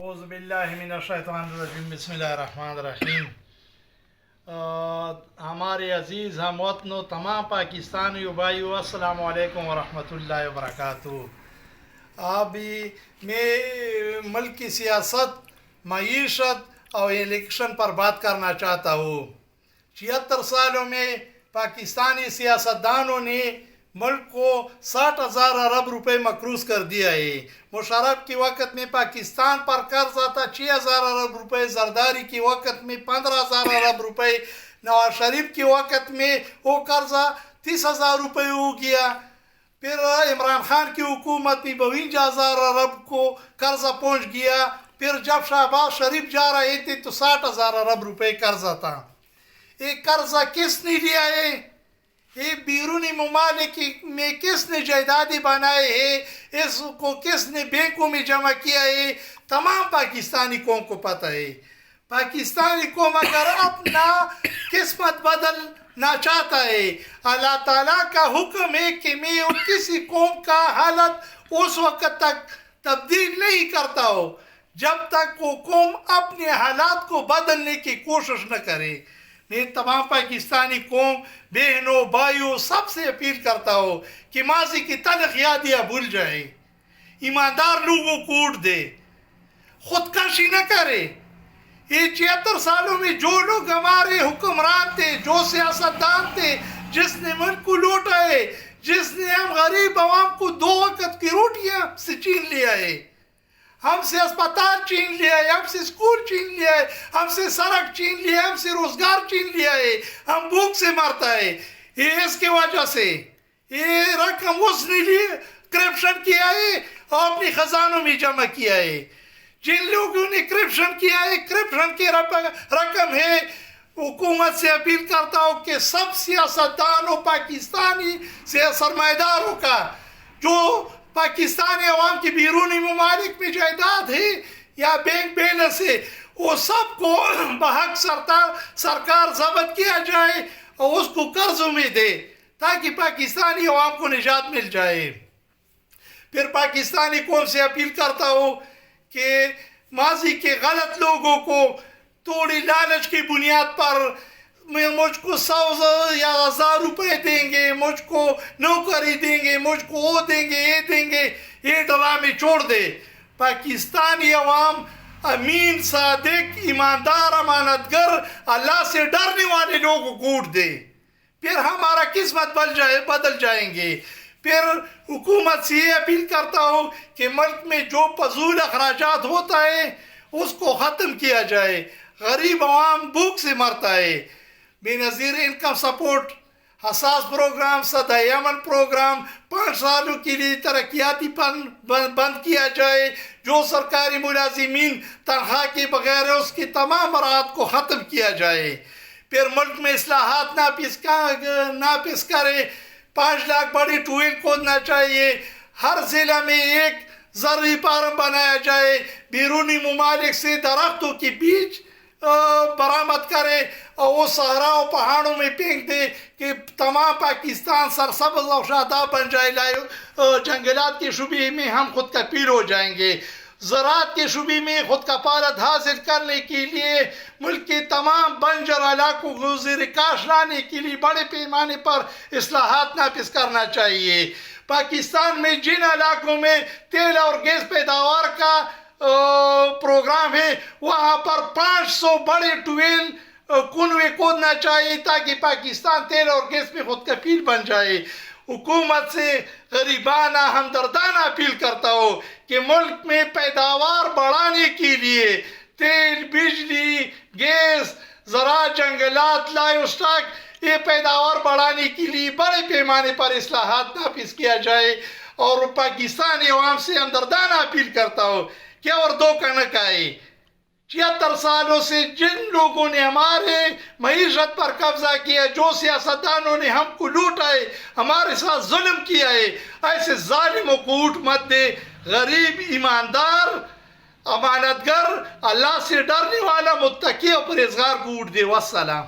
اعوذ باللہ من الشیطان الرجیم بسم اللہ الرحمن الرحیم۔ ہمارے عزیز ہم وطن و تمام پاکستانی بھائیو السلام علیکم ورحمۃ اللہ وبرکاتہ۔ ابھی میں ملک کی سیاست، معیشت اور الیکشن پر بات کرنا چاہتا ہوں۔ 76 سالوں میں پاکستانی سیاستدانوں نے ملک کو 60,000 ارب روپے مقروض کر دیا ہے۔ مشرف کے وقت میں پاکستان پر قرضہ تھا 6,000 ارب روپے، زرداری کے وقت میں 15,000 ارب روپے، نواز شریف کے وقت میں وہ قرضہ 30,000 روپے ہو گیا۔ پھر عمران خان کی حکومت میں 52,000 ارب کو قرضہ پہنچ گیا۔ پھر جب شہباز شریف جا رہے تھے تو 60,000 ارب روپے قرضہ تھا۔ یہ قرضہ کس نے لیا ہے؟ یہ بیرونی ممالک میں کس نے جائیدادیں بنائے ہیں؟ اس کو کس نے بینکوں میں جمع کیا ہے؟ تمام پاکستانی قوم کو پتہ ہے۔ پاکستانی قوم اگر اپنا قسمت بدلنا چاہتا ہے، اللہ تعالیٰ کا حکم ہے کہ میں کسی قوم کا حالت اس وقت تک تبدیل نہیں کرتا ہو جب تک وہ قوم اپنے حالات کو بدلنے کی کوشش نہ کرے۔ میں تمام پاکستانی قوم، بہنوں، بھائیوں سب سے اپیل کرتا ہوں کہ ماضی کی تلخ یادیاں بھول جائے، ایماندار لوگوں کو ووٹ دے، خودکشی نہ کرے۔ یہ 76 سالوں میں جو لوگ ہمارے حکمران تھے، جو سیاستدان تھے، جس نے ملک کو لوٹا ہے، جس نے ہم غریب عوام کو 2 وقت کی روٹیاں سے چھین لیا ہے، ہم سے اسپتال چھین لیا ہے، ہم سے اسکول چھین لیا ہے، ہم سے سڑک چھین لیا ہے، ہم سے روزگار چھین لیا ہے، ہم بھوک سے مرتا ہے۔ یہ اس کی وجہ سے یہ رقم اس نے لی کرپشن کیا ہے اور اپنی خزانوں میں جمع کیا ہے۔ جن لوگوں نے کرپشن کیا ہے، کرپشن کی رقم ہے۔ حکومت سے اپیل کرتا ہوں کہ سب سیاستدانوں، پاکستانی سرمایہ کا جو پاکستانی عوام کی بیرونی ممالک میں جائیداد ہے یا بینک بیلنس ہے، وہ سب کو بحق سرکار ضبط کیا جائے اور اس کو قرضوں میں دے تاکہ پاکستانی عوام کو نجات مل جائے۔ پھر پاکستانی قوم سے اپیل کرتا ہوں کہ ماضی کے غلط لوگوں کو تھوڑی لالچ کی بنیاد پر مجھ کو 100 یا 1,000 روپے دیں گے، مجھ کو نوکری دیں گے، مجھ کو وہ دیں گے، یہ دیں گے، یہ ڈرامے چھوڑ دے۔ پاکستانی عوام امین، صادق، ایماندار، امانتگر، اللہ سے ڈرنے والے لوگوں کو ووٹ دے، پھر ہمارا قسمت بدل جائیں گے۔ پھر حکومت سے یہ اپیل کرتا ہوں کہ ملک میں جو فضول اخراجات ہوتا ہے اس کو ختم کیا جائے، غریب عوام بھوک سے مرتا ہے۔ بے نظیر انکم سپورٹ، حساس پروگرام، صدہ یمن پروگرام 5 سالوں کے لیے ترقیاتی بند کیا جائے۔ جو سرکاری ملازمین تنخواہ کے بغیر ہے اس کی تمام مراحت کو ختم کیا جائے۔ پھر ملک میں اصلاحات نافذ کرے، 5 لاکھ بڑی ٹویل کھودنا چاہیے، ہر ضلع میں ایک زرعی فارم بنایا جائے، بیرونی ممالک سے درختوں کی بیج برآمد کرے اور وہ صحرا و پہاڑوں میں پھینک دے کہ تمام پاکستان سرسبز اور شاداب بن جائے۔ جنگلات کے شعبے میں ہم خود کفیل ہو جائیں گے۔ زراعت کے شعبے میں خود کفالت حاصل کرنے کے لیے ملک کے تمام بنجر علاقوں کو زیر کاشت لانے کے لیے بڑے پیمانے پر اصلاحات نافذ کرنا چاہیے۔ پاکستان میں جن علاقوں میں تیل اور گیس پیداوار کا پروگرام ہے وہاں پر 500 بڑے ٹویل کنویں کھودنا چاہیے تاکہ پاکستان تیل اور گیس میں خود کفیل بن جائے۔ حکومت سے غریبانہ ہمدردانہ اپیل کرتا ہوں کہ ملک میں پیداوار بڑھانے کے لیے تیل، بجلی، گیس، زراعت، جنگلات، لائیو اسٹاک، یہ پیداوار بڑھانے کے لیے بڑے پیمانے پر اصلاحات نافذ کیا جائے۔ اور پاکستانی عوام سے ہمدردانہ اپیل کرتا ہوں کہ اور دھوکہ نہ کھائے۔ 76 سالوں سے جن لوگوں نے ہمارے معیشت پر قبضہ کیا، جو سیاستدانوں نے ہم کو لوٹا ہے، ہمارے ساتھ ظلم کیا ہے، ایسے ظالموں کو ووٹ مت دے۔ غریب، ایماندار، امانتگر، اللہ سے ڈرنے والا، متقی اور پرہیزگار کو ووٹ دے۔ والسلام۔